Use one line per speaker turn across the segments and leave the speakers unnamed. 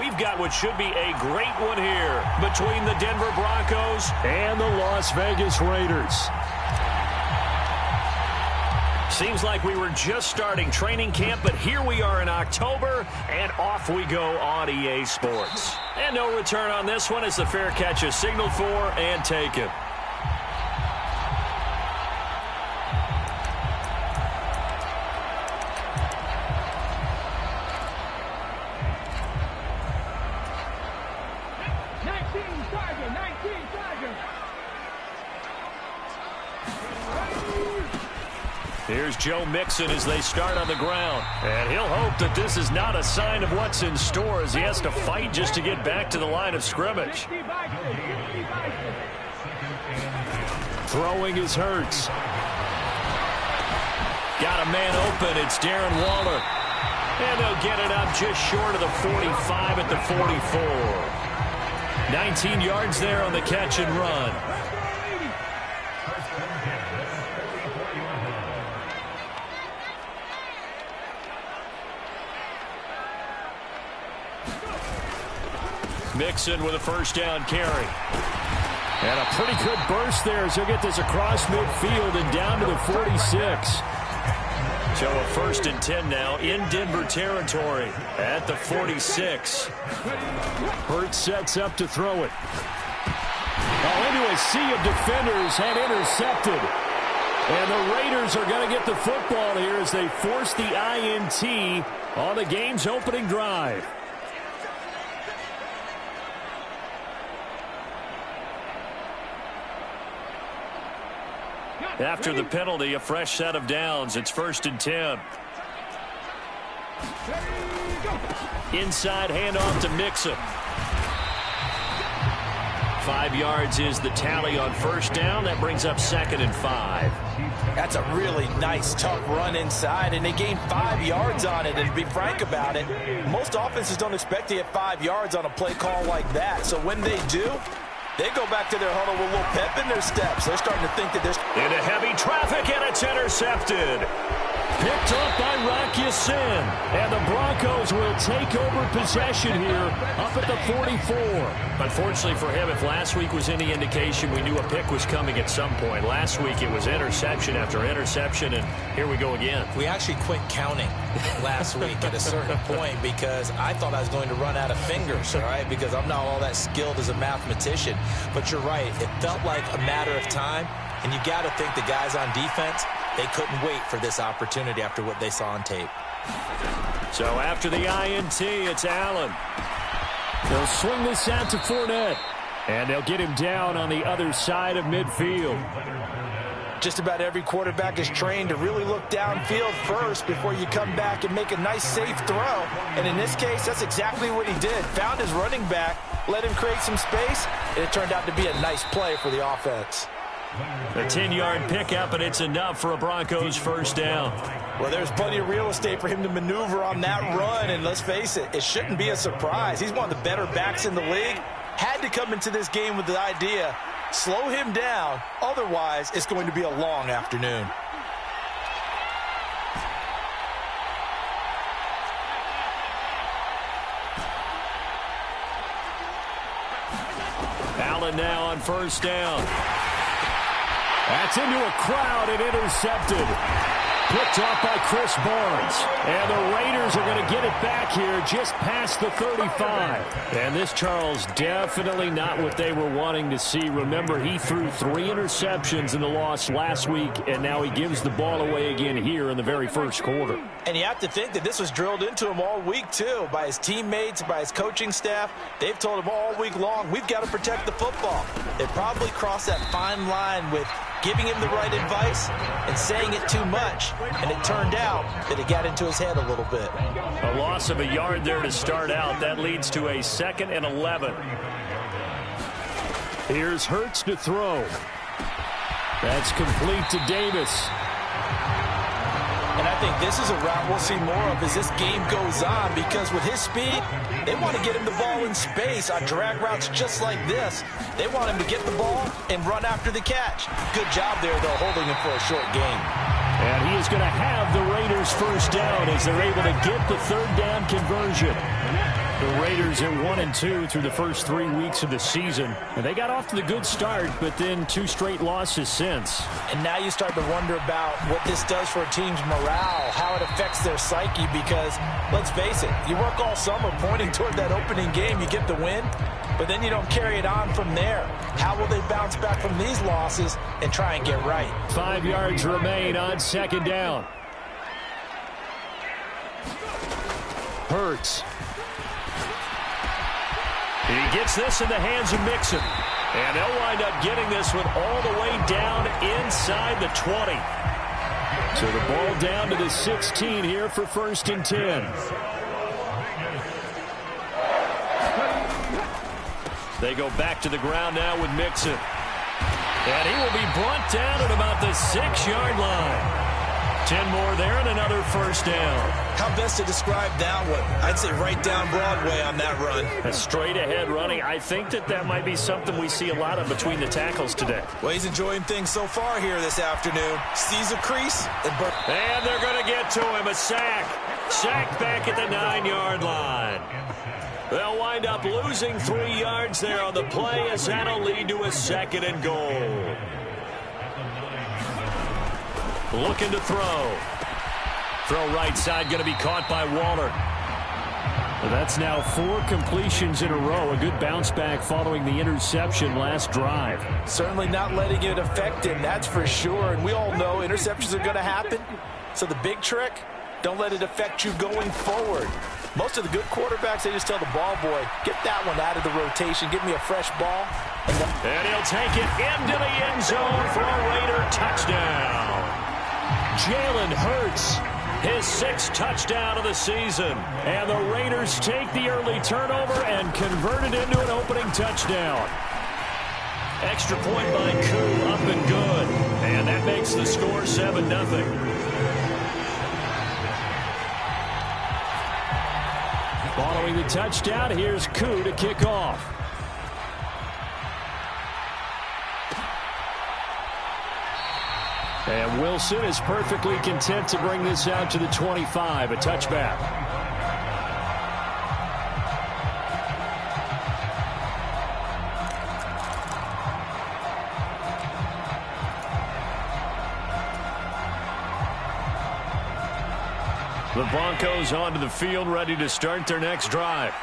we've got what should be a great one here between the Denver Broncos
and the Las Vegas Raiders.
Seems like we were just starting training camp, but here we are in October, and off we go on EA Sports. And no return on this one as the fair catch is signaled for and taken. Here's Joe Mixon as they start on the ground. And he'll hope that this is not a sign of what's in store as he has to fight just to get back to the line of scrimmage.
Throwing is Hurts.
Got a man open. It's Darren Waller. And they'll get it up just short of the 45 at the 44. 19 yards there on the catch and run. Mixon with a first down carry.
And a pretty good burst there as he'll get this across midfield and down to the 46.
So a 1st and 10 now in Denver territory at the 46.
Hurts sets up to throw it. Oh, into a sea of defenders and intercepted. And the Raiders are going to get the football here as they force the INT on the game's opening drive.
After the penalty, a fresh set of downs. It's 1st and 10. Inside handoff to Mixon. 5 yards is the tally on first down. That brings up 2nd and 5.
That's a really nice, tough run inside, and they gained 5 yards on it. And to be frank about it, most offenses don't expect to get 5 yards on a play call like that. So when they do, they go back to their huddle with a little pep in their steps. They're starting to think that there's...
Into heavy traffic, and it's intercepted.
Picked off by Rocky Sin. And the Broncos will take over possession here up at the 44.
Unfortunately for him, if last week was any indication, we knew a pick was coming at some point. Last week it was interception after interception, and here we go again.
We actually quit counting last week at a certain point because I thought I was going to run out of fingers, all right, because I'm not all that skilled as a mathematician. But you're right. It felt like a matter of time, and you got to think the guys on defense, they couldn't wait for this opportunity after what they saw on tape.
So after the INT, it's Allen.
They'll swing this out to Fournette. And they'll get him down on the other side of midfield.
Just about every quarterback is trained to really look downfield first before you come back and make a nice, safe throw. And in this case, that's exactly what he did. Found his running back, let him create some space, and it turned out to be a nice play for the offense.
A 10-yard pickup, and it's enough for a Broncos first down.
Well, there's plenty of real estate for him to maneuver on that run, and let's face it, it shouldn't be a surprise. He's one of the better backs in the league. Had to come into this game with the idea, slow him down, otherwise it's going to be a long afternoon.
Allen now on first down.
That's into a crowd and intercepted. Picked off by Chris Barnes. And the Raiders are going to get it back here just past the 35. And this, Charles, definitely not what they were wanting to see. Remember, he threw 3 interceptions in the loss last week, and now he gives the ball away again here in the very first quarter.
And you have to think that this was drilled into him all week, too, by his teammates, by his coaching staff. They've told him all week long, we've got to protect the football. They probably crossed that fine line with giving him the right advice and saying it too much, and it turned out that it got into his head a little bit.
A loss of a yard there to start out. That leads to a 2nd and 11.
Here's Hurts to throw. That's complete to Davis.
And I think this is a route we'll see more of as this game goes on, because with his speed, they want to get him the ball in space on drag routes just like this. They want him to get the ball and run after the catch. Good job there, though, holding him for a short game.
And he is going to have the Raiders first down as they're able to get the 3rd down conversion. The Raiders are 1-2 through the first 3 weeks of the season. And they got off to the good start, but then 2 straight losses since.
And now you start to wonder about what this does for a team's morale, how it affects their psyche, because, let's face it, you work all summer pointing toward that opening game, you get the win, but then you don't carry it on from there. How will they bounce back from these losses and try and get right?
5 yards remain on second down. Hurts. He gets this in the hands of Mixon. And they'll wind up getting this one all the way down inside the 20. So the ball down to the 16 here for 1st and 10. They go back to the ground now with Mixon. And he will be brought down at about the 6-yard line. 10 more there and another first down.
How best to describe that one? I'd say right down Broadway on that run.
A straight ahead running. I think that might be something we see a lot of between the tackles today.
Well, he's enjoying things so far here this afternoon. Sees a crease.
And they're going to get to him. A sack. Sack back at the 9-yard line. They'll wind up losing 3 yards there on the play as that'll lead to a 2nd and goal. Looking to throw. Throw right side, going to be caught by Waller.
Well, that's now 4 completions in a row. A good bounce back following the interception last drive.
Certainly not letting it affect him, that's for sure. And we all know interceptions are going to happen. So the big trick, don't let it affect you going forward. Most of the good quarterbacks, they just tell the ball boy, get that one out of the rotation, give me a fresh ball.
And he'll take it into the end zone for a Raider touchdown. Jalen Hurts, his 6th touchdown of the season. And the Raiders take the early turnover and convert it into an opening touchdown. Extra point by Koo, up and good. And that makes the score 7-0.
Following the touchdown, here's Koo to kick off. And Wilson is perfectly content to bring this out to the 25, a touchback. The Broncos onto the field, ready to start their next drive.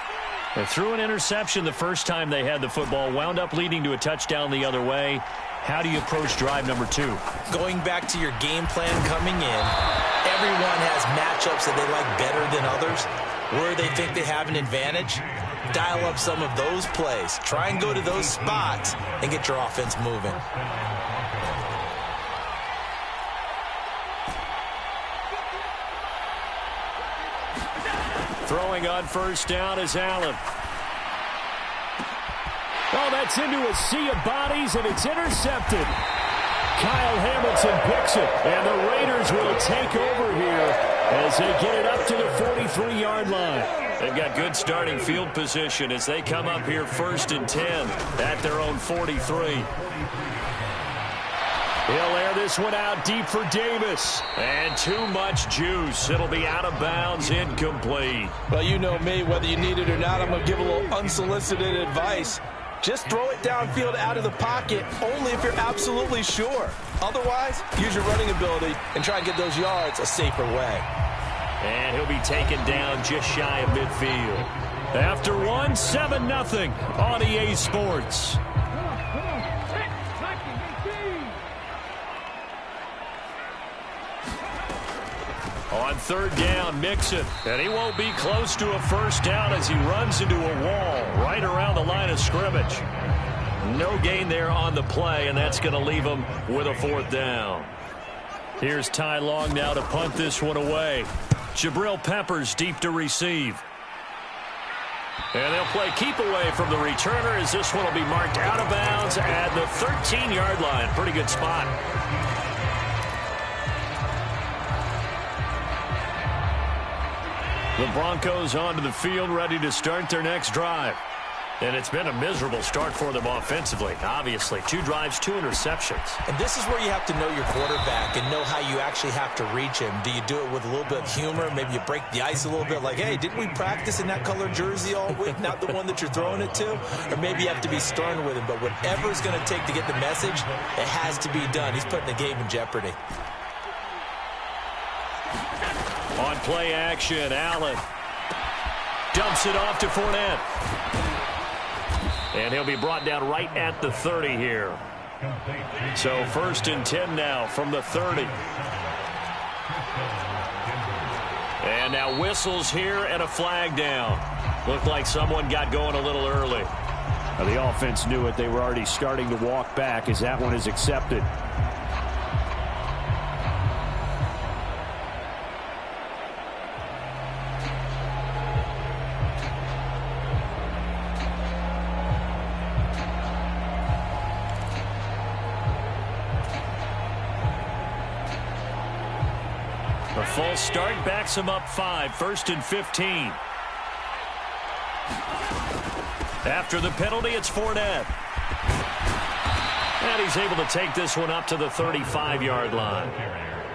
They threw an interception the first time they had the football, wound up leading to a touchdown the other way. How do you approach drive number 2?
Going back to your game plan coming in, everyone has matchups that they like better than others. Where they think they have an advantage, dial up some of those plays. Try and go to those spots and get your offense moving.
Throwing on first down is Allen. Oh, that's into a sea of bodies, and it's intercepted. Kyle Hamilton picks it, and the Raiders will take over here as they get it up to the 43-yard line.
They've got good starting field position as they come up here 1st and 10 at their own 43.
He'll air this one out deep for Davis.
And too much juice. It'll be out of bounds, incomplete.
Well, you know me, whether you need it or not, I'm going to give a little unsolicited advice. Just throw it downfield out of the pocket only if you're absolutely sure. Otherwise, use your running ability and try and get those yards a safer way.
And he'll be taken down just shy of midfield.
After 7-0 on EA Sports.
On 3rd down, Mixon. And he won't be close to a first down as he runs into a wall right around the line of scrimmage. No gain there on the play, and that's going to leave him with a 4th down.
Here's Ty Long now to punt this one away. Jabril Peppers deep to receive.
And they'll play keep away from the returner as this one will be marked out of bounds at the 13-yard line. Pretty good spot. The Broncos onto the field, ready to start their next drive. And it's been a miserable start for them offensively, obviously. 2 drives, 2 interceptions.
And this is where you have to know your quarterback and know how you actually have to reach him. Do you do it with a little bit of humor? Maybe you break the ice a little bit like, hey, didn't we practice in that color jersey all week, not the one that you're throwing it to? Or maybe you have to be stern with him. But whatever it's going to take to get the message, it has to be done. He's putting the game in jeopardy.
On play action, Allen dumps it off to Fournette. And he'll be brought down right at the 30 here. So 1st and 10 now from the 30. And now whistles here and a flag down. Looked like someone got going a little early.
Now the offense knew it. They were already starting to walk back as that one is accepted.
A false start backs him up 5, 1st and 15. After the penalty, it's Fournette. And he's able to take this one up to the 35-yard line.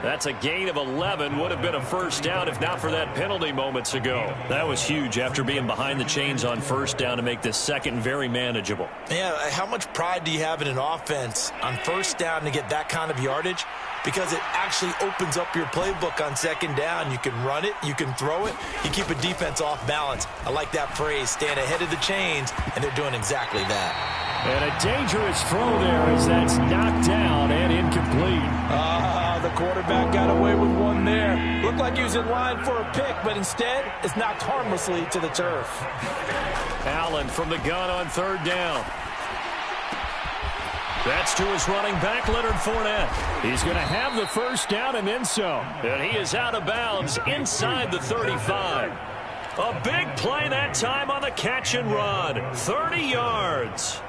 That's a gain of 11. Would have been a first down if not for that penalty moments ago. That was huge after being behind the chains on first down to make this second very manageable.
Yeah, how much pride do you have in an offense on first down to get that kind of yardage? Because it actually opens up your playbook on second down. You can run it, you can throw it, you keep a defense off balance. I like that phrase, stand ahead of the chains, and they're doing exactly that.
And a dangerous throw there as that's knocked down and incomplete.
The quarterback got away with one there. Looked like he was in line for a pick, but instead it's knocked harmlessly to the turf.
Allen from the gun on 3rd down. That's to his running back, Leonard Fournette.
He's going to have the first down and then some.
And he is out of bounds inside the 35. A big play that time on the catch and run. 30 yards.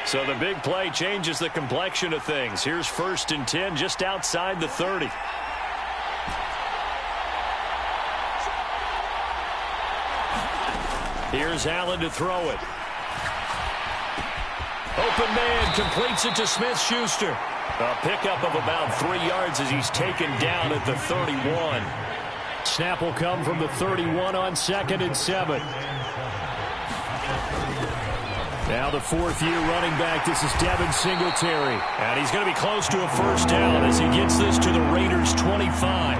So the big play changes the complexion of things. Here's 1st and 10 just outside the 30. Here's Allen to throw it. Open man completes it to Smith-Schuster. A pickup of about 3 yards as he's taken down at the 31.
Snap will come from the 31 on 2nd and 7. Now the 4th-year running back. This is Devin Singletary.
And he's going to be close to a first down as he gets this to the Raiders' 25.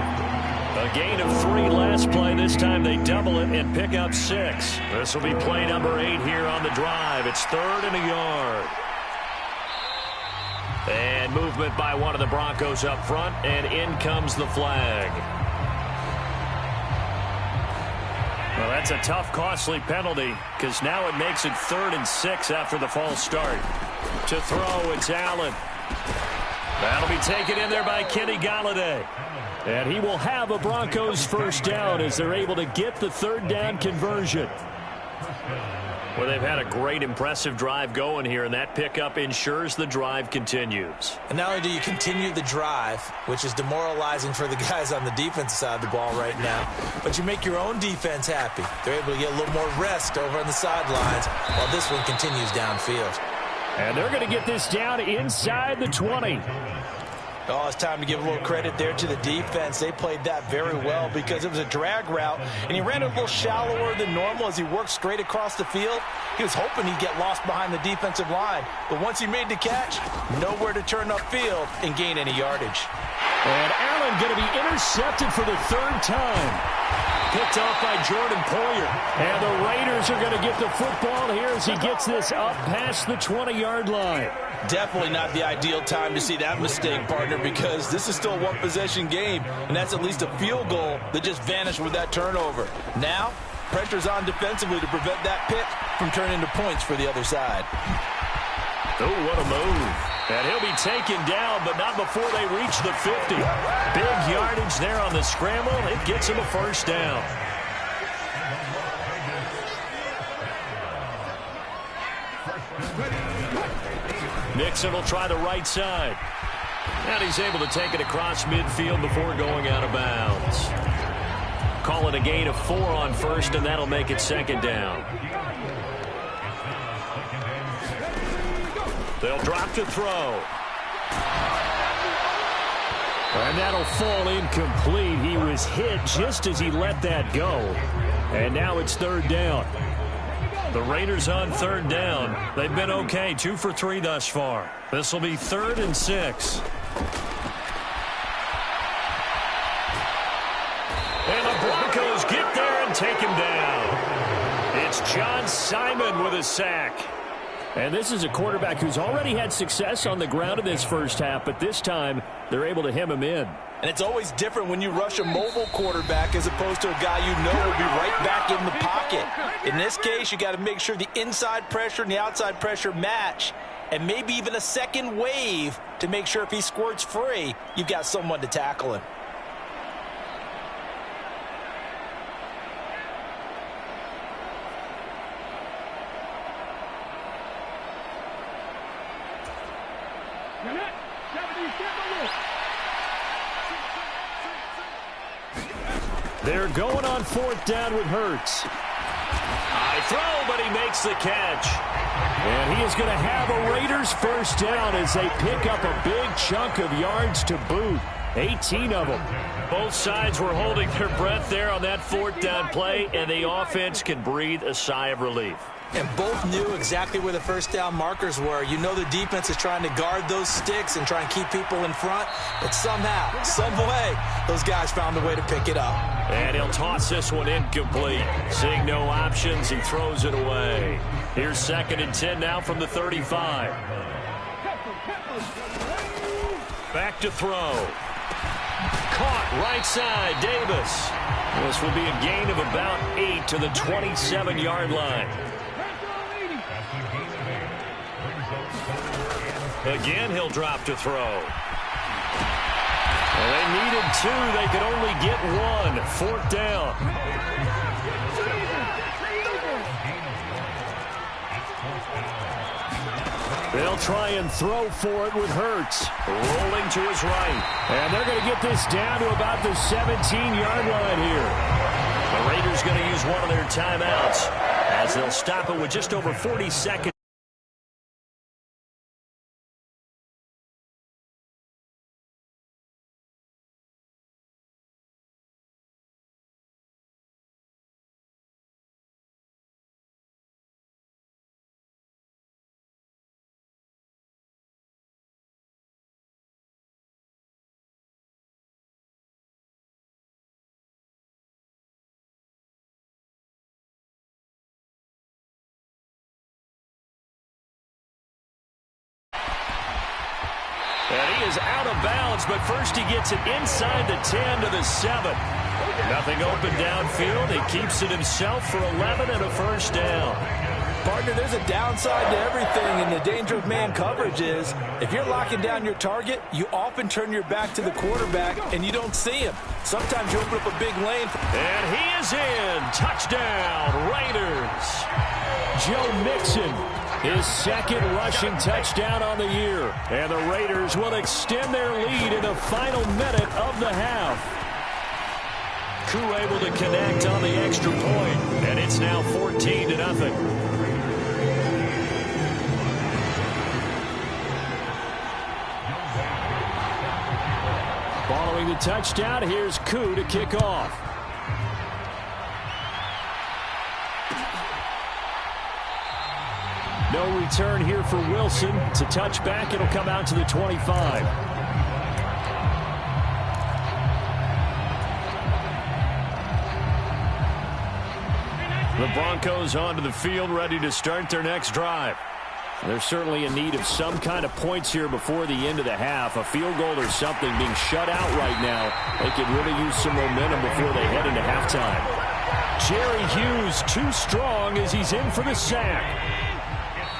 A gain of 3 last play. This time they double it and pick up 6. This will be play number 8 here on the drive. It's 3rd and a yard. And movement by one of the Broncos up front, and in comes the flag. Well, that's a tough, costly penalty because now it makes it 3rd and 6 after the false start. To throw, it's Allen. That'll be taken in there by Kenny Golladay.
And he will have a Broncos first down as they're able to get the 3rd down conversion.
Well, they've had a great, impressive drive going here, and that pickup ensures the drive continues.
And not only do you continue the drive, which is demoralizing for the guys on the defensive side of the ball right now, but you make your own defense happy. They're able to get a little more rest over on the sidelines while this one continues downfield.
And they're going to get this down inside the 20.
Oh, it's time to give a little credit there to the defense. They played that very well because it was a drag route, and he ran it a little shallower than normal as he worked straight across the field. He was hoping he'd get lost behind the defensive line, but once he made the catch, nowhere to turn upfield and gain any yardage.
And Allen going to be intercepted for the 3rd time.
Picked off by Jordan Poyer.
And the Raiders are going to get the football here as he gets this up past the 20-yard line.
Definitely not the ideal time to see that mistake, partner, because this is still a one-possession game, and that's at least a field goal that just vanished with that turnover. Now, pressure's on defensively to prevent that pick from turning into points for the other side.
Oh, what a move. And he'll be taken down, but not before they reach the 50. Big yardage there on the scramble. It gets him a first down. Nixon will try the right side. And he's able to take it across midfield before going out of bounds. Call it a gain of 4 on first, and that'll make it 2nd down. They'll drop to throw.
And that'll fall incomplete. He was hit just as he let that go. And now it's third down.
The Raiders on third down. They've been okay, 2 for 3 thus far. This will be 3rd and 6. And the Broncos get there and take him down. It's John Simon with a sack.
And this is a quarterback who's already had success on the ground in this first half, but this time they're able to hem him in.
And it's always different when you rush a mobile quarterback as opposed to a guy you know will be right back in the pocket. In this case, you got to make sure the inside pressure and the outside pressure match, and maybe even a second wave to make sure if he squirts free, you've got someone to tackle him.
They're going on 4th down with Hurts.
High throw, but he makes the catch.
And he is going to have a Raiders first down as they pick up a big chunk of yards to boot. 18 of them.
Both sides were holding their breath there on that 4th down play, and the offense can breathe a sigh of relief.
And both knew exactly where the first down markers were. You know the defense is trying to guard those sticks and try and keep people in front. But somehow, some way, those guys found a way to pick it up.
And he'll toss this one incomplete. Seeing no options, he throws it away. Here's 2nd and 10 now from the 35. Back to throw. Caught right side, Davis. This will be a gain of about 8 to the 27-yard line. Again, he'll drop to throw. Well, they needed 2. They could only get 1. 4th down.
They'll try and throw for it with Hurts.
Rolling to his right.
And they're going to get this down to about the 17-yard line here.
The Raiders going to use one of their timeouts as they'll stop it with just over 40 seconds. And he is out of bounds, but first he gets it inside the 10 to the 7. Nothing open downfield. He keeps it himself for 11 and a first down.
Partner, there's a downside to everything, and the danger of man coverage is if you're locking down your target, you often turn your back to the quarterback and you don't see him. Sometimes you open up a big lane.
And he is in. Touchdown, Raiders.
Joe Mixon, his 2nd rushing touchdown on the year. And the Raiders will extend their lead in the final minute of the half.
Koo able to connect on the extra point, and it's now 14-0.
Following the touchdown, here's Koo to kick off. No return here for Wilson. It's a touchback. It'll come out to the 25. The Broncos onto the field, ready to start their next drive. They're certainly in need of some kind of points here before the end of the half. A field goal or something being shut out right now. They could really use some momentum before they head into halftime. Jerry Hughes too strong as he's in for the sack.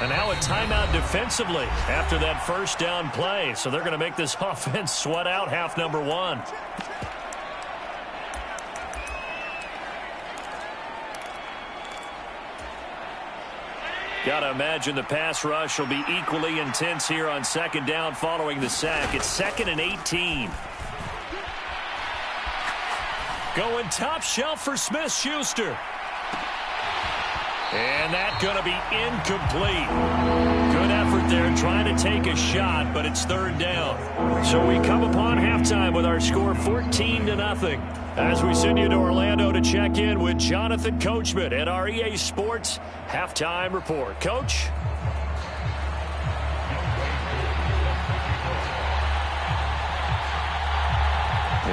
And now a timeout defensively after that first down play. So they're going to make this offense sweat out half number 1. Got to imagine the pass rush will be equally intense here on 2nd down following the sack. It's 2nd and 18. Going top shelf for Smith-Schuster. And that's going to be incomplete. Good effort there trying to take a shot, but it's third down. So we come upon halftime with our score 14-0. As we send you to Orlando to check in with Jonathan Coachman at our EA Sports Halftime Report. Coach?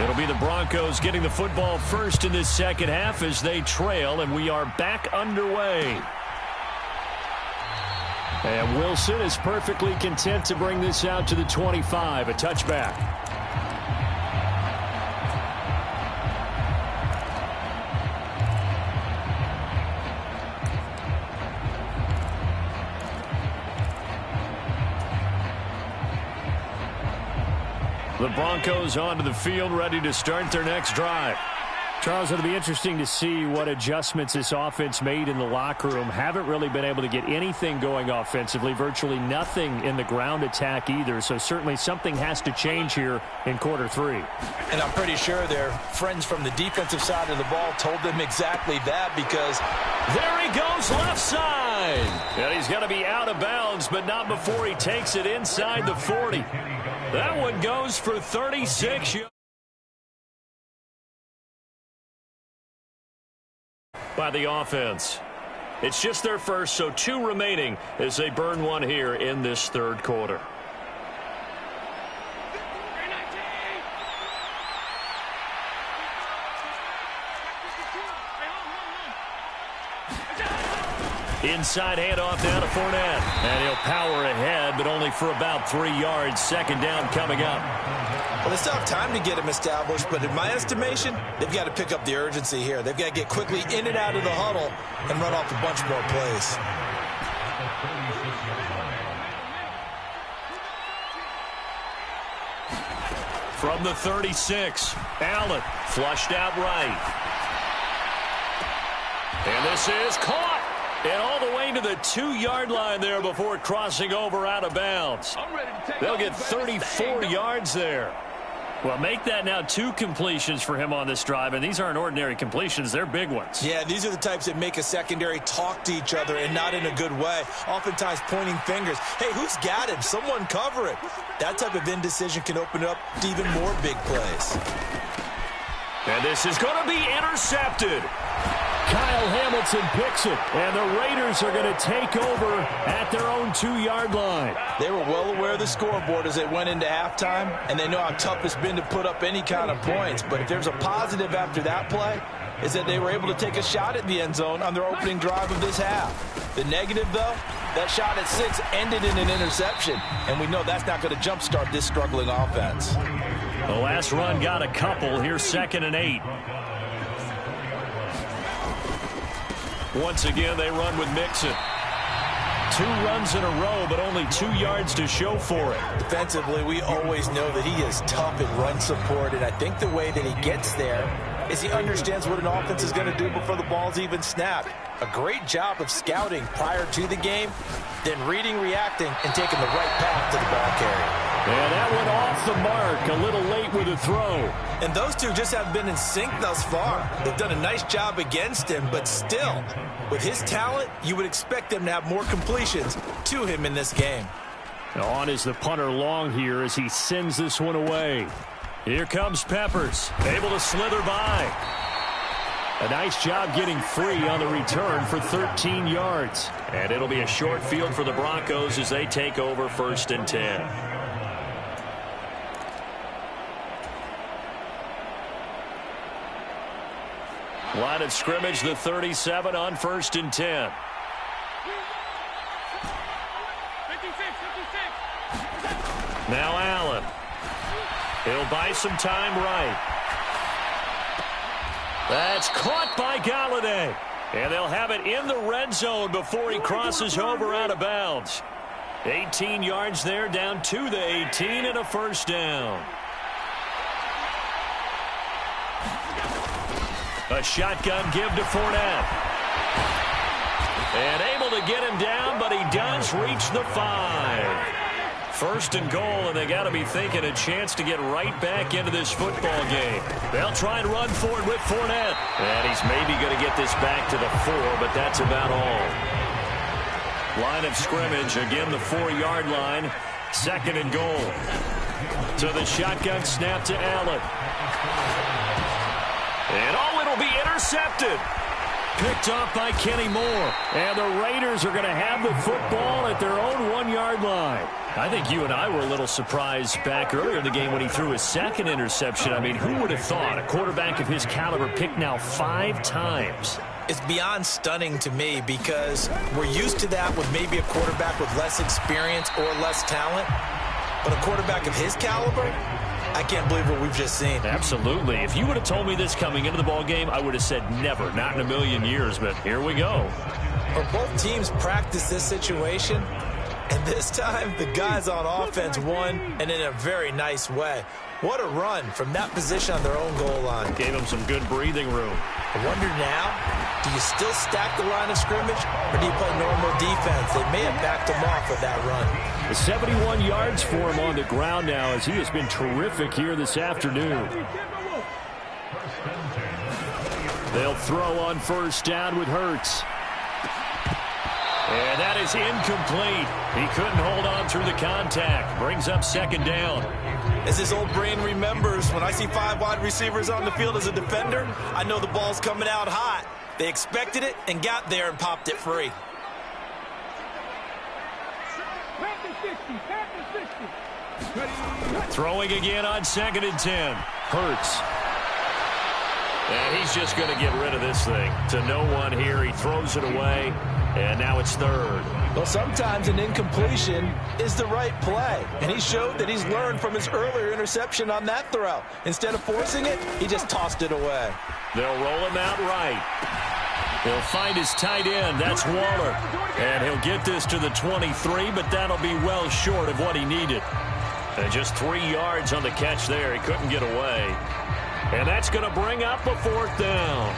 It'll be the Broncos getting the football first in this second half as they trail, and we are back underway. And Wilson is perfectly content to bring this out to the 25, a touchback. The Broncos onto the field, ready to start their next drive. Charles, it'll be interesting to see what adjustments this offense made in the locker room. Haven't really been able to get anything going offensively, virtually nothing in the ground attack either. So certainly something has to change here in quarter three.
And I'm pretty sure their friends from the defensive side of the ball told them exactly that, because
there he goes left side. And he's going to be out of bounds, but not before he takes it inside the 40. That one goes for 36 yards. By the offense. It's just their first, so 2 remaining as they burn one here in this third quarter. Inside handoff now to Fournette. And he'll power ahead, but only for about 3 yards. Second down coming up.
Well, they still have time to get him established, but in my estimation, they've got to pick up the urgency here. They've got to get quickly in and out of the huddle and run off a bunch more plays.
From the 36, Allen flushed out right. And this is caught. And all the way to the 2-yard line there before crossing over out of bounds. They'll get 34 yards there. Well, make that now 2 completions for him on this drive, and these aren't ordinary completions. They're big ones.
Yeah, these are the types that make a secondary talk to each other, and not in a good way. Oftentimes pointing fingers. Hey, who's got him? Someone cover it. That type of indecision can open up to even more big plays.
And this is going to be intercepted.
Kyle Hamilton picks it, and the Raiders are going to take over at their own 2-yard line.
They were well aware of the scoreboard as they went into halftime, and they know how tough it's been to put up any kind of points. But if there's a positive after that play, is that they were able to take a shot at the end zone on their opening drive of this half. The negative, though, that shot at 6 ended in an interception, and we know that's not going to jumpstart this struggling offense.
The last run got a couple. Here's 2nd and 8. Once again, they run with Mixon. 2 runs in a row, but only 2 yards to show for it.
Defensively, we always know that he is tough in run support, and I think the way that he gets there is he understands what an offense is going to do before the ball's even snapped. A great job of scouting prior to the game, then reading, reacting, and taking the right path to the ball carrier.
And that went off the mark, a little late with a throw.
And those two just have been in sync thus far. They've done a nice job against him, but still, with his talent, you would expect them to have more completions to him in this game.
On is the punter long here as he sends this one away.
Here comes Peppers, able to slither by.
A nice job getting free on the return for 13 yards.
And it'll be a short field for the Broncos as they take over 1st and 10. Line of scrimmage, the 37 on 1st and 10. Now Allen. He'll buy some time right. That's caught by Galladay. And they'll have it in the red zone before he crosses over out of bounds. 18 yards there, down to the 18 and a 1st down. A shotgun give to Fournette. And able to get him down, but he does reach the 5. First and goal, and they got to be thinking a chance to get right back into this football game. They'll try and run for it with Fournette. And he's maybe going to get this back to the 4, but that's about all. Line of scrimmage, again the 4-yard line. Second and goal. To the shotgun snap to Allen. And it'll be intercepted. Picked off by Kenny Moore. And the Raiders are going to have the football at their own 1-yard line. I think you and I were a little surprised back earlier in the game when he threw his second interception. I mean, who would have thought a quarterback of his caliber picked now 5 times?
It's beyond stunning to me because we're used to that with maybe a quarterback with less experience or less talent. But a quarterback of his caliber, I can't believe what we've just seen.
Absolutely. If you would have told me this coming into the ball game, I would have said never, not in a million years, but here we go.
Well, both teams practice this situation, and this time the guys on offense won, and in a very nice way. What a run from that position on their own goal line.
Gave them some good breathing room.
I wonder now, do you still stack the line of scrimmage, or do you play normal defense? They may have backed him off with that run.
71 yards for him on the ground now as he has been terrific here this afternoon. They'll throw on first down with Hurts.
And that is incomplete. He couldn't hold on through the contact. Brings up second down.
As his old brain remembers, when I see 5 wide receivers on the field as a defender, I know the ball's coming out hot. They expected it and got there and popped it free.
Throwing again on 2nd and 10. Hurts. And he's just going to get rid of this thing. To no one here. He throws it away. And now it's 3rd.
Well, sometimes an incompletion is the right play. And he showed that he's learned from his earlier interception on that throw. Instead of forcing it, he just tossed it away.
They'll roll him out right. He'll find his tight end. That's Waller. And he'll get this to the 23, but that'll be well short of what he needed. And just 3 yards on the catch there. He couldn't get away. And that's going to bring up a 4th down.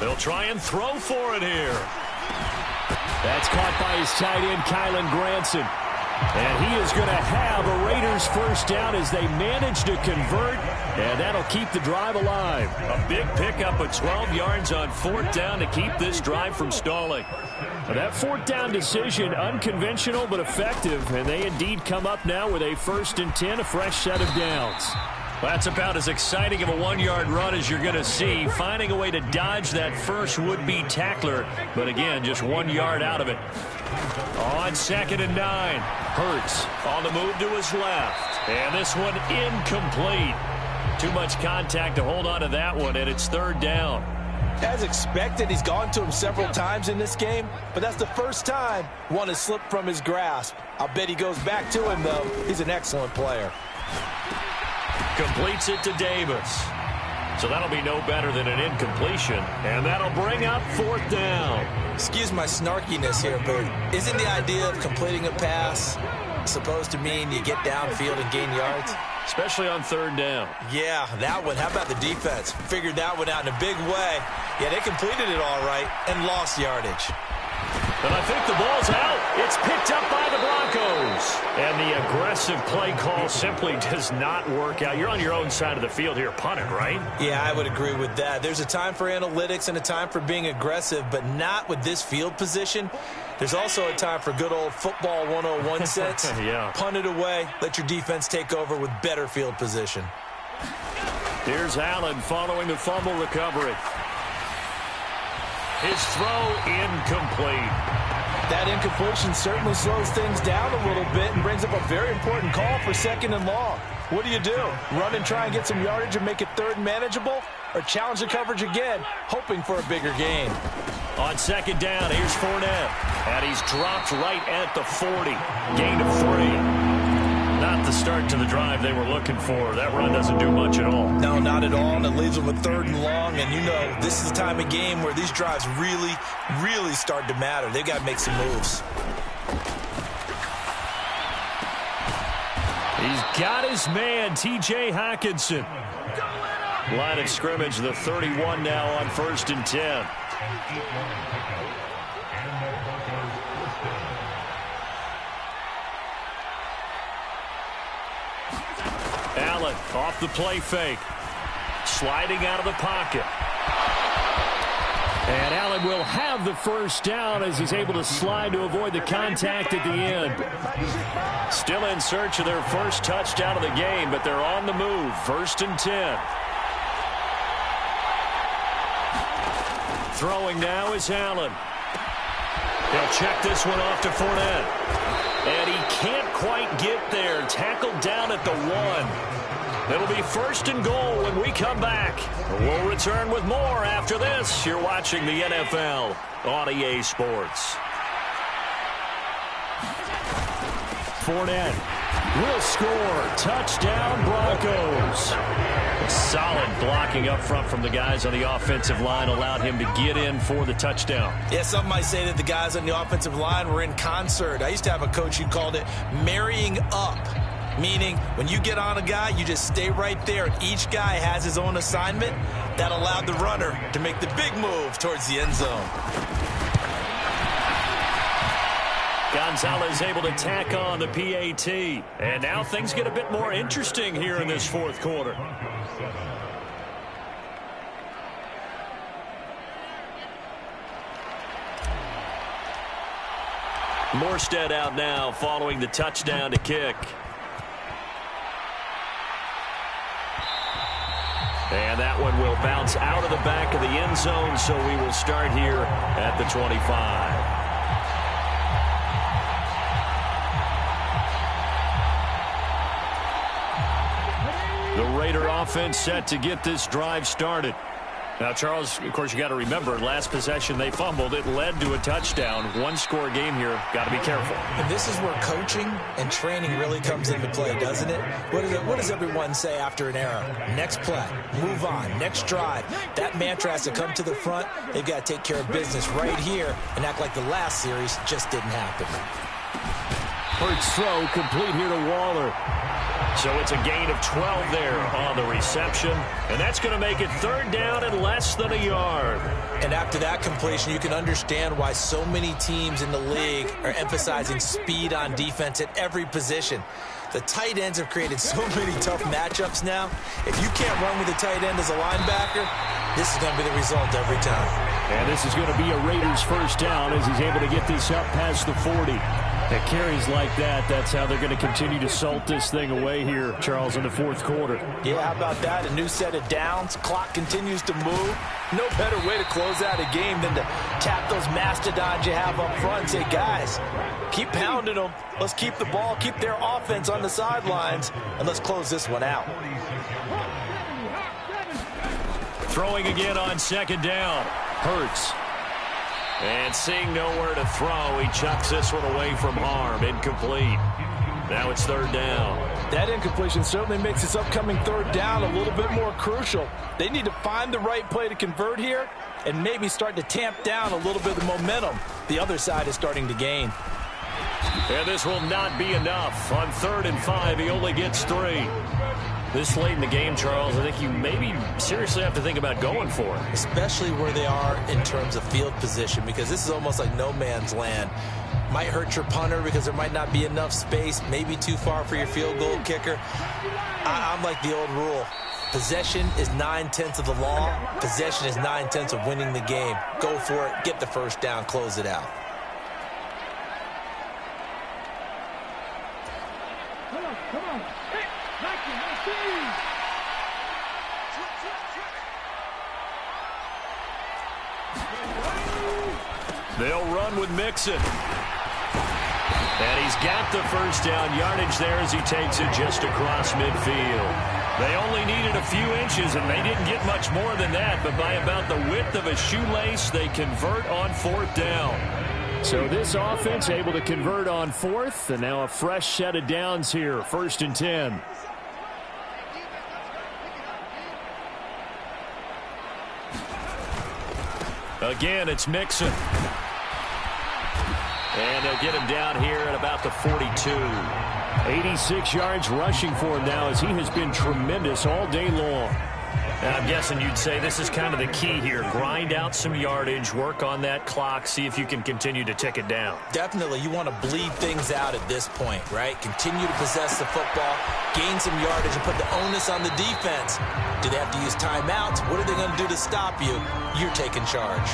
They'll try and throw for it here.
That's caught by his tight end, Kylen Granson. And he is going to have a Raiders first down as they manage to convert, and that'll keep the drive alive.
A big pickup of 12 yards on 4th down to keep this drive from stalling.
That 4th down decision, unconventional but effective, and they indeed come up now with a 1st and 10, a fresh set of downs.
That's about as exciting of a 1-yard run as you're going to see, finding a way to dodge that first would-be tackler, but again, just 1 yard out of it. On 2nd and 9, Hurts on the move to his left, and this one incomplete. Too much contact to hold on to that one, and it's 3rd down.
As expected, he's gone to him several times in this game, but that's the first time one has slipped from his grasp. I'll bet he goes back to him, though. He's an excellent player.
Completes it to Davis. So that'll be no better than an incompletion. And that'll bring up 4th down.
Excuse my snarkiness here, but isn't the idea of completing a pass supposed to mean you get downfield and gain yards?
Especially on 3rd down.
Yeah, that one. How about the defense? Figured that one out in a big way. Yeah, they completed it all right and lost yardage.
And I think the ball's out. It's picked up by the Broncos. And the aggressive play call simply does not work out. You're on your own side of the field here. Punt it, right?
Yeah, I would agree with that. There's a time for analytics and a time for being aggressive, but not with this field position. There's also a time for good old football 101 sense.
Yeah.
Punt it away. Let your defense take over with better field position.
Here's Allen following the fumble recovery. His throw incomplete.
That incompletion certainly slows things down a little bit and brings up a very important call for 2nd and long. What do? Run and try and get some yardage and make it 3rd and manageable? Or challenge the coverage again, hoping for a bigger gain?
On 2nd down, here's Fournette. And he's dropped right at the 40. Gain of 3. Not the start to the drive they were looking for. That run doesn't do much at all.
No, not at all, and it leaves them with 3rd and long. And you know, this is the time of game where these drives really, really start to matter. They've got to make some moves.
He's got his man, T.J. Hockenson.
Line of scrimmage, the 31 now on 1st and 10. Allen off the play fake. Sliding out of the pocket.
And Allen will have the first down as he's able to slide to avoid the contact at the end.
Still in search of their first touchdown of the game, but they're on the move. 1st and 10. Throwing now is Allen. He'll check this one off to Fournette. And he can't quite get there. Tackled down at the 1. It'll be 1st and goal when we come back. We'll return with more after this. You're watching the NFL on EA Sports.
Fournette will score. Touchdown, Broncos.
Solid blocking up front from the guys on the offensive line allowed him to get in for the touchdown.
Yeah, some might say that the guys on the offensive line were in concert. I used to have a coach who called it marrying up, meaning when you get on a guy, you just stay right there, and each guy has his own assignment. That allowed the runner to make the big move towards the end zone.
Gonzalez able to tack on the PAT. And now things get a bit more interesting here in this 4th quarter. Morstead out now following the touchdown to kick. And that one will bounce out of the back of the end zone, so we will start here at the 25. The Raider offense set to get this drive started. Now, Charles, of course, you got to remember, last possession they fumbled. It led to a touchdown. One-score game here. Got to be careful.
And this is where coaching and training really comes into play, doesn't it? What does everyone say after an error? Next play, move on, next drive. That mantra has to come to the front. They've got to take care of business right here and act like the last series just didn't happen.
Hurts throw complete here to Waller.
So it's a gain of 12 there on the reception. And that's going to make it 3rd down and less than a yard.
And after that completion, you can understand why so many teams in the league are emphasizing speed on defense at every position. The tight ends have created so many tough matchups now. If you can't run with the tight end as a linebacker, this is going to be the result every time.
And this is going to be a Raiders first down as he's able to get this up past the 40. At carries like that, that's how they're going to continue to salt this thing away here, Charles, in the 4th quarter.
Yeah, how about that? A new set of downs. Clock continues to move. No better way to close out a game than to tap those mastodons you have up front and say, guys, keep pounding them. Let's keep the ball, keep their offense on the sidelines, and let's close this one out.
Throwing again on 2nd down. Hurts. And seeing nowhere to throw, he chucks this one away from harm. Incomplete. Now it's 3rd down.
That incompletion certainly makes this upcoming 3rd down a little bit more crucial. They need to find the right play to convert here and maybe start to tamp down a little bit of the momentum the other side is starting to gain.
And this will not be enough. On 3rd and 5, he only gets 3. This late in the game, Charles, I think you maybe seriously have to think about going for it.
Especially where they are in terms of field position, because this is almost like no man's land. Might hurt your punter because there might not be enough space, maybe too far for your field goal kicker. I'm like the old rule. Possession is 9/10 of the law. Possession is 9/10 of winning the game. Go for it, get the first down, close it out.
Come on.
They'll run with Mixon. And he's got the first down yardage there as he takes it just across midfield. They only needed a few inches, and they didn't get much more than that. But by about the width of a shoelace, they convert on 4th down.
So this offense able to convert on 4th, and now a fresh set of downs here, 1st and 10.
Again, it's Mixon. And they'll get him down here at about the 42.
86 yards rushing for him now as he has been tremendous all day long.
And I'm guessing you'd say this is kind of the key here. Grind out some yardage, work on that clock, see if you can continue to tick it down.
Definitely, you want to bleed things out at this point, right? Continue to possess the football, gain some yardage, and put the onus on the defense. Do they have to use timeouts? What are they going to do to stop you? You're taking charge.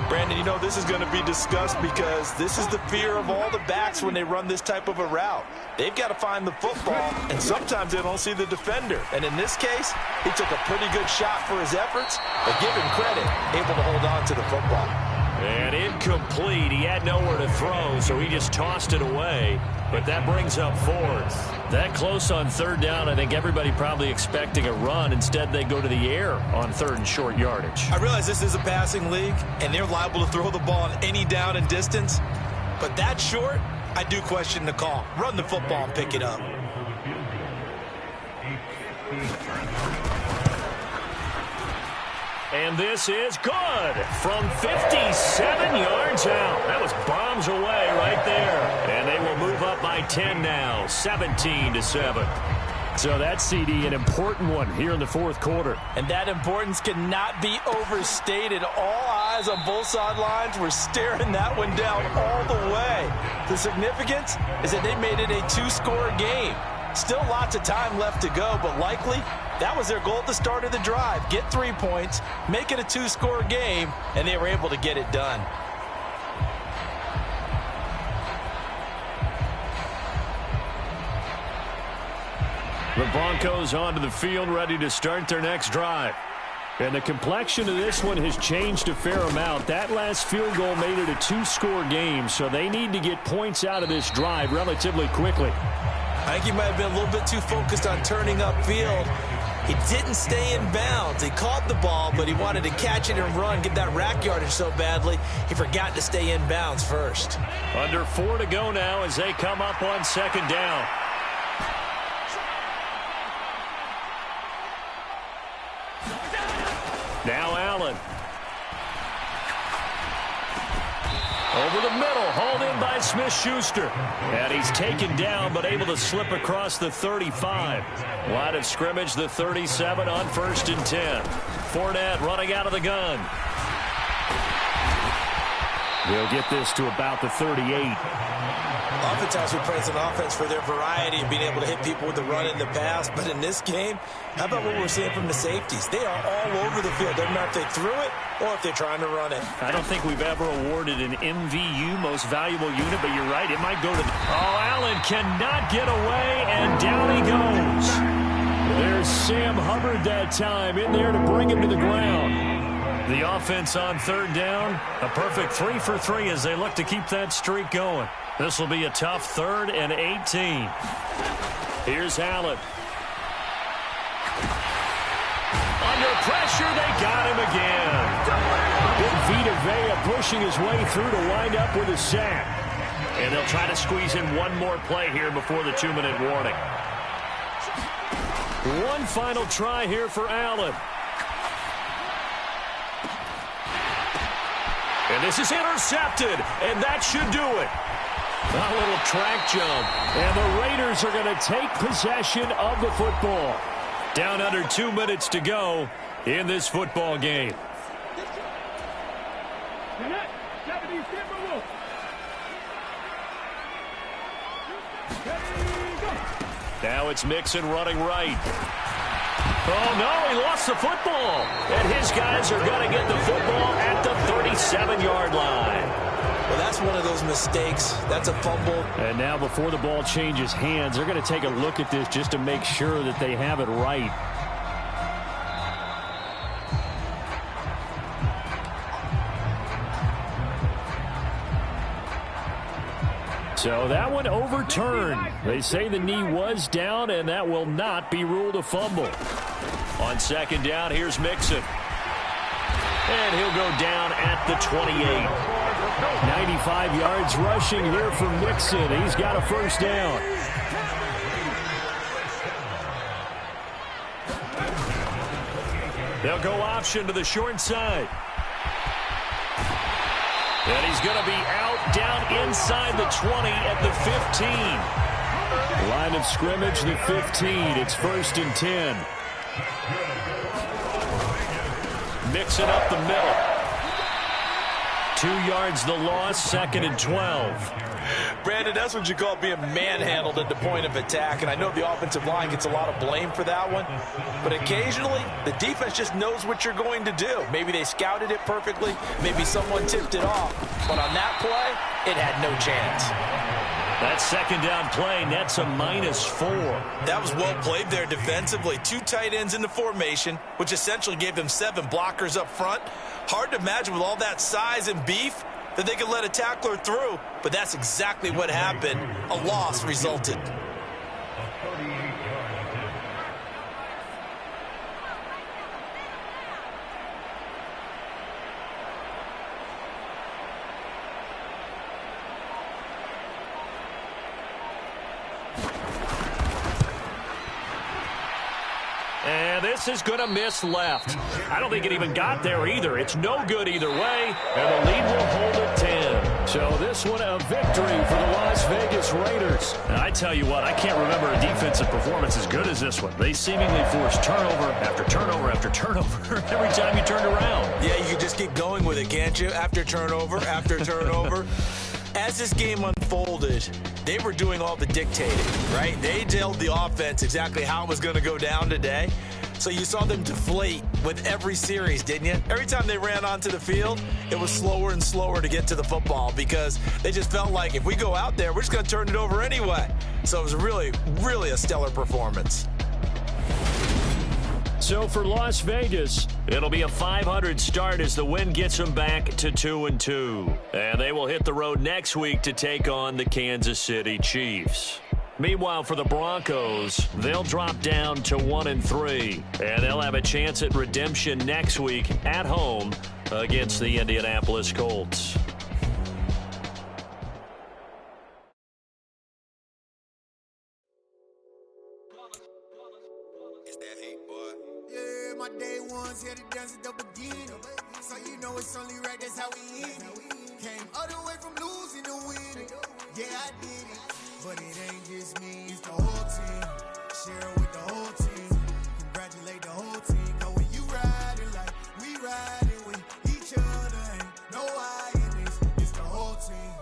Brandon, you know, this is going to be discussed because this is the fear of all the backs when they run this type of a route. They've got to find the football, and sometimes they don't see the defender. And in this case, he took a pretty good shot for his efforts, but give him credit, able to hold on to the football.
And incomplete. He had nowhere to throw, so he just tossed it away. But that brings up fourth. That close on third down, I think everybody probably expecting a run. Instead, they go to the air on third and short yardage.
I realize this is a passing league, and they're liable to throw the ball on any down and distance. But that short, I do question the call. Run the football and pick it up.
And this is good from 57 yards out. That was bombs away right there. And they will move up by 10 now, 17-7.
So that CD, an important one here in the fourth quarter.
And that importance cannot be overstated. All eyes on both sidelines were staring that one down all the way. The significance is that they made it a two-score game. Still lots of time left to go, but likely that was their goal at the start of the drive. Get 3 points, make it a two-score game, and they were able to get it done.
The Broncos onto the field, ready to start their next drive. And the complexion of this one has changed a fair amount. That last field goal made it a two-score game, so they need to get points out of this drive relatively quickly.
I think he might have been a little bit too focused on turning upfield. He didn't stay in bounds. He caught the ball, but he wanted to catch it and run, get that rack yardage so badly, he forgot to stay in bounds first.
Under 4 to go now as they come up on second down. Now Allen. Over the middle, hauled in by Smith-Schuster. And he's taken down, but able to slip across the 35. Line of scrimmage, the 37 on 1st and 10. Fournette running out of the gun.
They'll get this to about the 38.
Oftentimes we praise an offense for their variety and being able to hit people with the run in the pass. But in this game, how about what we're seeing from the safeties? They are all over the field. Doesn't matter if they threw it or if they're trying to run it.
I don't think we've ever awarded an MVU, most valuable unit, but you're right. It might go to Allen cannot get away, and down he goes.
There's Sam Hubbard that time in there to bring him to the ground.
The offense on third down, a perfect 3 for 3 as they look to keep that streak going. This will be a tough 3rd and 18. Here's Allen. Under pressure, they got him again.
Big Vita Vea pushing his way through to wind up with a sack.
And they'll try to squeeze in one more play here before the 2-minute warning.
One final try here for Allen.
And this is intercepted, and that should do it. A little track jump.
And the Raiders are going to take possession of the football.
Down under 2 minutes to go in this football game. Now it's Mixon running right. Oh, no, he lost the football. And his guys are going to get the football at the 37-yard line.
Well, that's one of those mistakes. That's a fumble.
And now before the ball changes hands, they're going to take a look at this just to make sure that they have it right. So that one overturned. They say the knee was down, and that will not be ruled a fumble.
On second down, here's Mixon. And he'll go down at the 28.
95 yards rushing here for Mixon. He's got a first down.
They'll go option to the short side. And he's going to be out down inside the 20 at the 15.
Line of scrimmage, the 15. It's 1st and 10.
Mixing up the middle. 2 yards the loss, 2nd and 12.
Brandon, that's what you call being manhandled at the point of attack, and I know the offensive line gets a lot of blame for that one, but occasionally the defense just knows what you're going to do. Maybe they scouted it perfectly, maybe someone tipped it off, but on that play, it had no chance.
That 2nd down play nets a -4.
That was well played there defensively. 2 tight ends in the formation, which essentially gave them 7 blockers up front. Hard to imagine with all that size and beef that they could let a tackler through, but that's exactly what happened. A loss resulted.
And this is going to miss left. I don't think it even got there either. It's no good either way, and the lead will hold at 10.
So this one a victory for the Las Vegas Raiders.
And I tell you what, I can't remember a defensive performance as good as this one. They seemingly forced turnover after turnover after turnover every time you turned around.
Yeah, you can just keep going with it, can't you? After turnover, after turnover. As this game unfolded, they were doing all the dictating, right? They told the offense exactly how it was going to go down today. So you saw them deflate with every series, didn't you? Every time they ran onto the field, it was slower and slower to get to the football because they just felt like if we go out there, we're just going to turn it over anyway. So it was really, really a stellar performance.
So for Las Vegas, it'll be a .500 start as the win gets them back to 2-2. And they will hit the road next week to take on the Kansas City Chiefs. Meanwhile, for the Broncos, they'll drop down to 1-3. And they'll have a chance at redemption next week at home against the Indianapolis Colts.
My day ones here to dance at the beginning. So you know it's only right, that's how we end it. Came all the way from losing to winning. Yeah, I did it. But it ain't just me, it's the whole team. Share it with the whole team. Congratulate the whole team. Cause when you riding like we riding with each other, ain't no I in this. It's the whole team.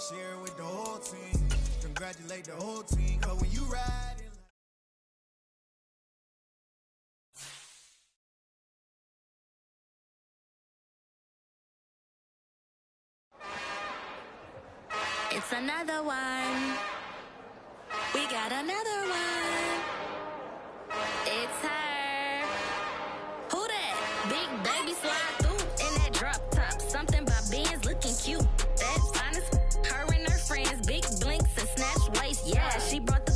Share it with the whole team. Congratulate the whole team. Cause when you riding.
It's another one. We got another one. It's her. Who that? Big baby slide through in that drop top. Something by Benz looking cute. That's honest. Her and her friends, big blinks and snatch waist. Yeah, she brought the.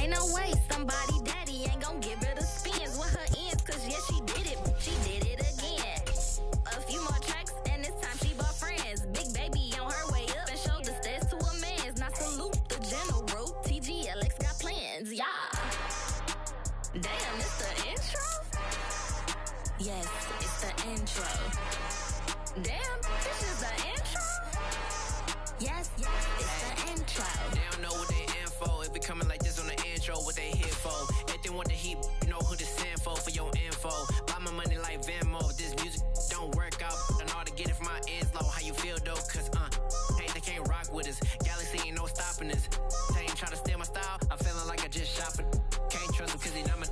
Ain't no way somebody daddy ain't gonna give her the spins with her ends. Cause yeah, she did it. She did it again. A few more tracks and this time she bought friends. Big baby on her way up and showed the stairs to a man's. Now salute the general. TGLX got plans, yeah. Damn, it's the intro? Yes, it's the intro. Damn, this is the intro? Yes, it's the intro.
They don't know what they in for. If we coming like this on the intro, what they here for? If they want the heat, you know who to send for your info. Buy my money like Venmo. If this music don't work out, I know how to get it from my ends low. How you feel though? Cause hey, they can't rock with us. Galaxy ain't no stopping us. They ain't try to steal my style. I'm feeling like I just shop it. Can't trust him cause he not my.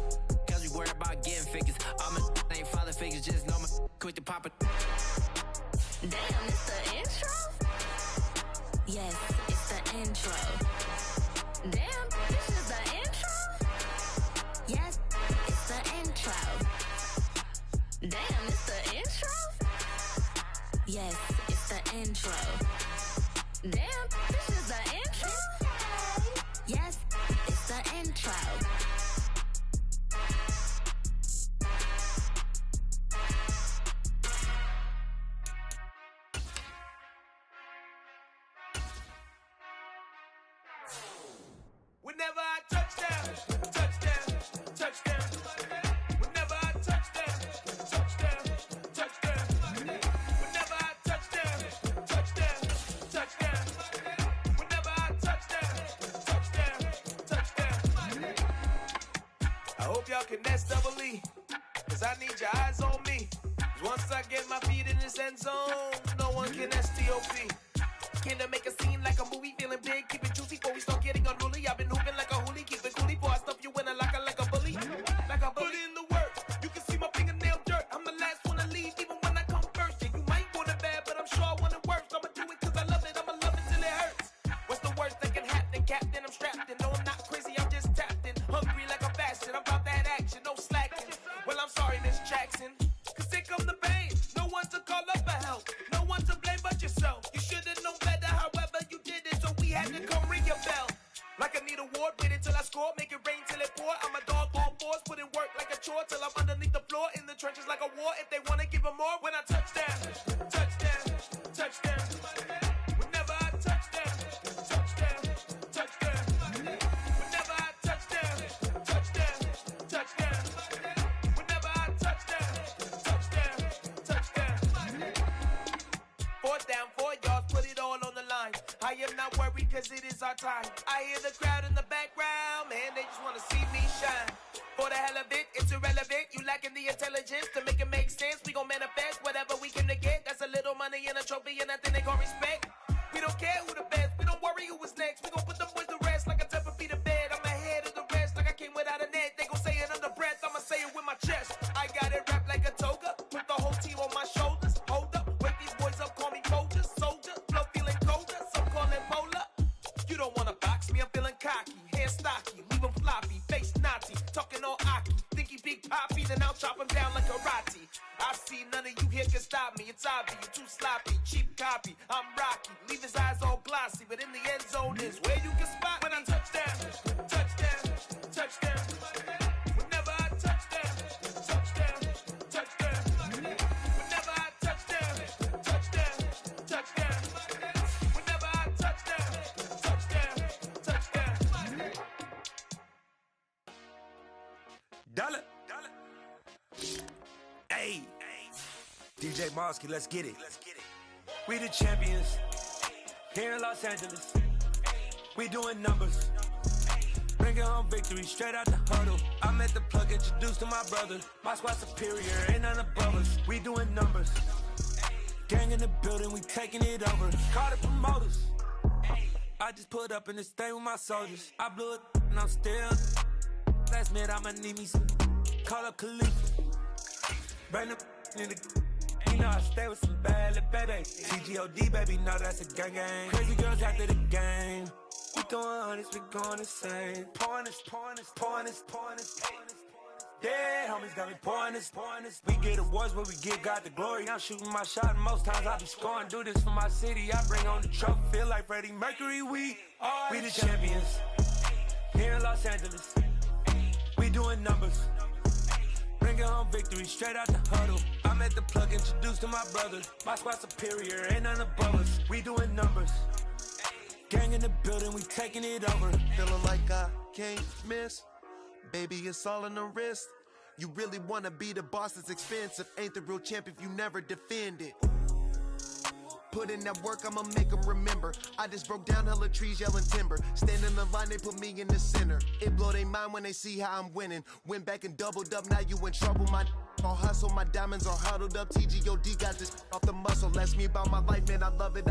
Cause we worried about getting figures. All my ain't father figures, just know my quick to pop it.
Damn, it's the intro? Yes, it's the intro. Damn, this is the intro? Yes, it's the intro. Damn, it's the intro? Yes, it's the intro. Damn, this is the intro? Yes, it's the intro.
Whenever I touchdown, touchdown, touchdown. Whenever I touchdown, touchdown, touchdown. Whenever I touchdown, touchdown, touchdown. Whenever I touchdown, touchdown, touchdown. I hope y'all can nest double E, cause I need your eyes on me. 'Cause once
I get my feet in this end zone, no one can STOP. Came to make a scene like a movie, feeling big, keep it juicy before we start getting unruly. I've been hooping like a hoolie, keep it coolie before I stuff you in a locker like a bully. Like a bully. Put in the work, you can see my fingernail dirt. I'm the last one to leave, even when I come first. Yeah, you might want it bad, but I'm sure I want it worse. I'ma do it cause I love it, I'ma love it till it hurts. What's the worst that can happen, Captain? I'm strapped in, no I'm not crazy, I'm just tapped in. Hungry like I'm fasting, I'm about that action, no slacking. Well, I'm sorry, Miss Jackson, cause here come the pain. No one to call up for help, no one to blame but yourself. You should've known better, however you did it, so we had to come ring your bell. Like I need a ward, wait until I score, make it rain till it pour. I'm a dog, all fours, put in work like a chore till I'm underneath the floor, in the trenches like a war. If they wanna give them more, when I touch down, touchdown, touchdown. Whenever I touch down, touchdown, touchdown. Whenever I touch down, touchdown, touchdown. Whenever I touch down, touchdown, touchdown. 4th down, 4 yards, put it all on the line. I am not worried cause it is our time. I hear the crowd in the background, man, they just wanna see me shine. For the hell of it, it's irrelevant. You lacking the intelligence to make it make sense. We gon' manifest whatever we came to get. That's a little money and a trophy and nothing they call respect. We don't care who the best, we don't worry who was next. We gon' put them boys to rest like a type of feet of bed. I'm ahead of the rest like I came without a net. They gon' say it under breath, I'ma say it with my chest. I got it wrapped like a toga, put the whole team on my shoulders. Hold up, wake these boys up, call me Folger, soldier. Flow feeling colder, some call it polar. You don't wanna box me, I'm feeling cocky. Hair stocky, leave him floppy, face naughty. Talking all aki, think he big poppy, then I'll chop him down like karate. I see none of you here can stop me. It's obvious, you're too sloppy, cheap copy. I'm Rocky, leave his eyes all glossy, but in the end zone is where you can spot when I touchdown, touchdown, touchdown. Whenever I touchdown, touchdown, touchdown. Whenever I touchdown, touchdown, touchdown. Whenever I touchdown, touchdown, touchdown.
Dollar. Hey, DJ Mosky, let's get it. We the champions here in Los Angeles. We doing numbers. Bringing home victory straight out the huddle. I'm at the plug, introduced to my brother. My squad superior, ain't none above us. We doing numbers. Gang in the building, we taking it over. Call the promoters. I just put up in this thing with my soldiers. I blew it and I'm still. Last minute I'ma need me some. Call up Khalifa. Bring them in the. You know I stay with some bad little baby. TGOD, baby, know that's a gang gang. Crazy girls after the game. We throwing hundreds, we going insane. Pouring this. Yeah, homies got me pouring this. We get awards, but we give God the glory. I'm shooting my shot, and most times I be scoring. Do this for my city, I bring on the trophy. Feel like Freddie Mercury, we the champions. Here in Los Angeles, we doing numbers. Bringing home victory straight out the huddle. I'm at the plug, introduced to my brother. My squad superior, ain't none above us. We doing numbers. Gang in the building, we taking it over.
Feeling like I can't miss. Baby, it's all in the wrist. You really wanna be the boss, it's expensive. Ain't the real champ if you never defend it. Put in that work, I'ma make them remember. I just broke down hella trees, yelling timber. Stand in the line, they put me in the center. It blow they mind when they see how I'm winning. Went back and doubled up, now you in trouble. My all hustle, my diamonds are huddled up. TGOD got this off the muscle. Ask me about my life, man, I love it.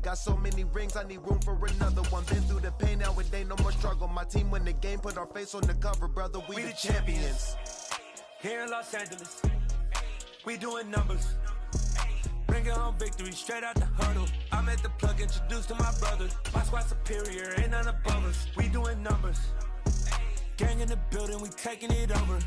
Got so many rings, I need room for another one. Been through the pain, now it ain't no more struggle. My team win the game, put our face on the cover, brother. We the champions.
Here in Los Angeles, we doing numbers. Bringing home victory straight out the huddle. I'm at the plug, introduced to my brother. My squad superior, ain't none above us. We doing numbers. Gang in the building, we taking it over.